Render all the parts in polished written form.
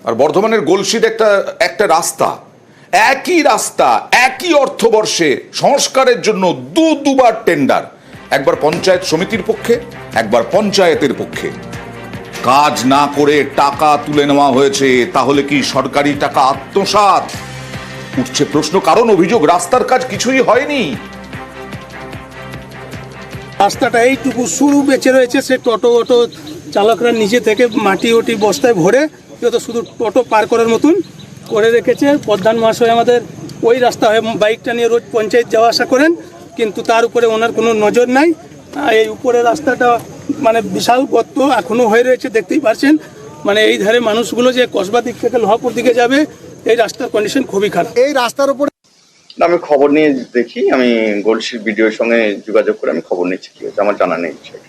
আর বর্ধমানের গলসিতে একটা রাস্তা, একই রাস্তা একই অর্থবর্ষে সংস্কারের জন্য দুবার টেন্ডার, একবার পঞ্চায়েত সমিতির পক্ষে, একবার পঞ্চায়েতের পক্ষে। কাজ না করে টাকা তুলে নেওয়া হয়েছে, তাহলে কি সরকারি টাকা আত্মসাৎ? উঠছে প্রশ্ন, কারণ অভিযোগ রাস্তার কাজ কিছুই হয়নি। রাস্তাটা এইটুকু শুরু বেঁচে রয়েছে, সে টোটো চালকরা নিজে থেকে মাটি বস্তায় ভরে শুধু টোটো পার করার মতন করে রেখেছে। প্রধান মহাশয় আমাদের ওই রাস্তা হয়ে বাইকটা নিয়ে রোজ পঞ্চায়েত যাওয়া আসা করেন, কিন্তু তার উপরে ওনার কোনো নজর নাই। এই উপরে রাস্তাটা মানে বিশাল গর্ত এখনও হয়ে রয়েছে, দেখতেই পাচ্ছেন। মানে এই ধারে মানুষগুলো যে কসবা দিক থেকে লোহাপুর দিকে যাবে, এই রাস্তার কন্ডিশন খুবই খারাপ। এই রাস্তার উপরে আমি খবর নিয়ে দেখি, আমি গলসির ভিডিওর সঙ্গে যোগাযোগ করে আমি খবর নিচ্ছি কি হচ্ছে, আমার জানা নেই বিষয়টা।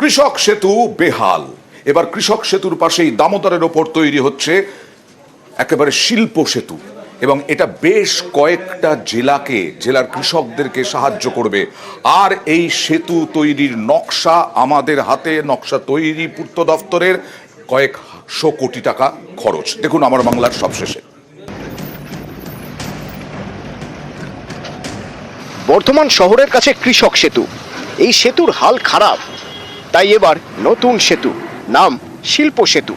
কৃষক সেতু বেহাল। এবার কৃষক সেতুর পাশেই দামোদরের ওপর তৈরি হচ্ছে একেবারে শিল্প সেতু, এবং এটা বেশ কয়েকটা জেলার কৃষকদেরকে সাহায্য করবে। আর এই সেতু তৈরির নকশা আমাদের হাতে, নকশা তৈরি পূর্ত দফতরের, কয়েকশো কোটি টাকা খরচ। দেখুন আমার বাংলার সবশেষে। বর্ধমান শহরের কাছে কৃষক সেতু, এই সেতুর হাল খারাপ, তাই এবার নতুন সেতু, নাম শিল্প সেতু।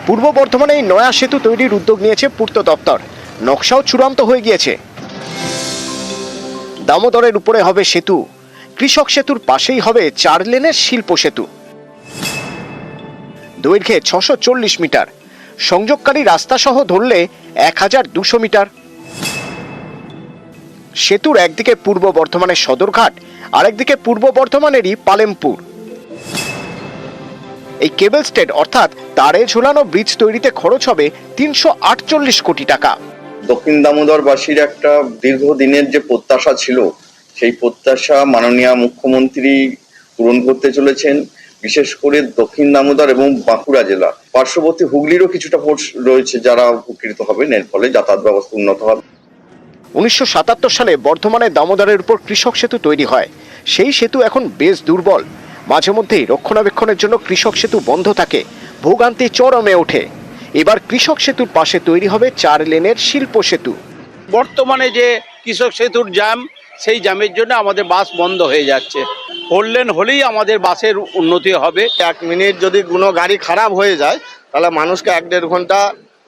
পূর্ব বর্ধমানে এই নয়া সেতু তৈরির উদ্যোগ নিয়েছে পূর্ত দপ্তর, নকশাও চূড়ান্ত হয়ে গিয়েছে। দামোদরের উপরে হবে সেতু, কৃষক সেতুর পাশেই হবে 4 লেনের শিল্প সেতু। দৈর্ঘ্যে 640 মিটার, সংযোগকারী রাস্তা সহ ধরলে 1200 মিটার। সেতুর একদিকে পূর্ব বর্ধমানের সদরঘাট, আর একদিকে পূর্ব বর্ধমানেরই পালেমপুর। এই কেবল স্টেড অর্থাৎ তারে ঝোলানো ব্রিজ তৈরিতে খরচ হবে 348 কোটি টাকা। দক্ষিণ দামোদরবাসীর একটা দীর্ঘদিনের যে প্রত্যাশা ছিল, সেই প্রত্যাশা মাননীয় মুখ্যমন্ত্রী পূরণ করতে চলেছেন। বিশেষ করে দক্ষিণ দামোদর এবং বাঁকুড়া জেলা, পার্শ্ববর্তী হুগলিরও কিছুটা পোর্ট রয়েছে যারা উপকৃত হবেন, এর ফলে যাতায়াত ব্যবস্থা উন্নত হবে। 1977 সালে বর্ধমানে দামোদরের উপর কৃষক সেতু তৈরি হয়। সেই সেতু এখন বেশ দুর্বল, মাঝে মধ্যেই রক্ষণাবেক্ষণের জন্য কৃষক সেতু বন্ধ থাকে, ভোগান্তি চরমে ওঠে। এবার কৃষক সেতুর পাশে তৈরি হবে 4 লেনের শিল্প সেতু। বর্তমানে যে কৃষক সেতুর জ্যাম, সেই জ্যামের জন্য আমাদের বাস বন্ধ হয়ে যাচ্ছে। 4 লেন হলেই আমাদের বাসের উন্নতি হবে। 1 মিনিট যদি কোনো গাড়ি খারাপ হয়ে যায়, তাহলে মানুষকে 1-1.5 ঘন্টা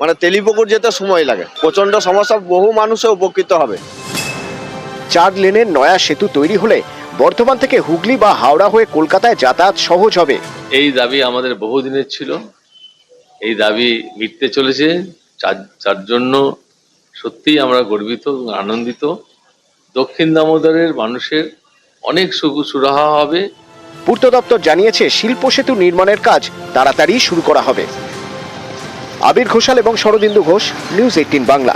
মানে তেলিপুকুর যেতে সময় লাগে। প্রচন্ড সমস্যা, বহু মানুষও উপকৃত হবে। 4 লেনের নয়া সেতু তৈরি হলে বর্ধমান থেকে হুগলি বা হাওড়া হয়ে কলকাতায় যাতায়াত সহজ হবে। এই দাবি আমাদের বহুদিনের ছিল, এই দাবি মিটতে চলেছে। যার জন্য সত্যিই আমরা গর্বিত, আনন্দিত। দক্ষিণ দামোদরের মানুষের অনেক সুরাহা হবে। পূর্ত দপ্তর জানিয়েছে শিল্প সেতু নির্মাণের কাজ তাড়াতাড়ি শুরু করা হবে। আবির ঘোষাল এবং শরদিন্দু ঘোষ, নিউজ 18 বাংলা।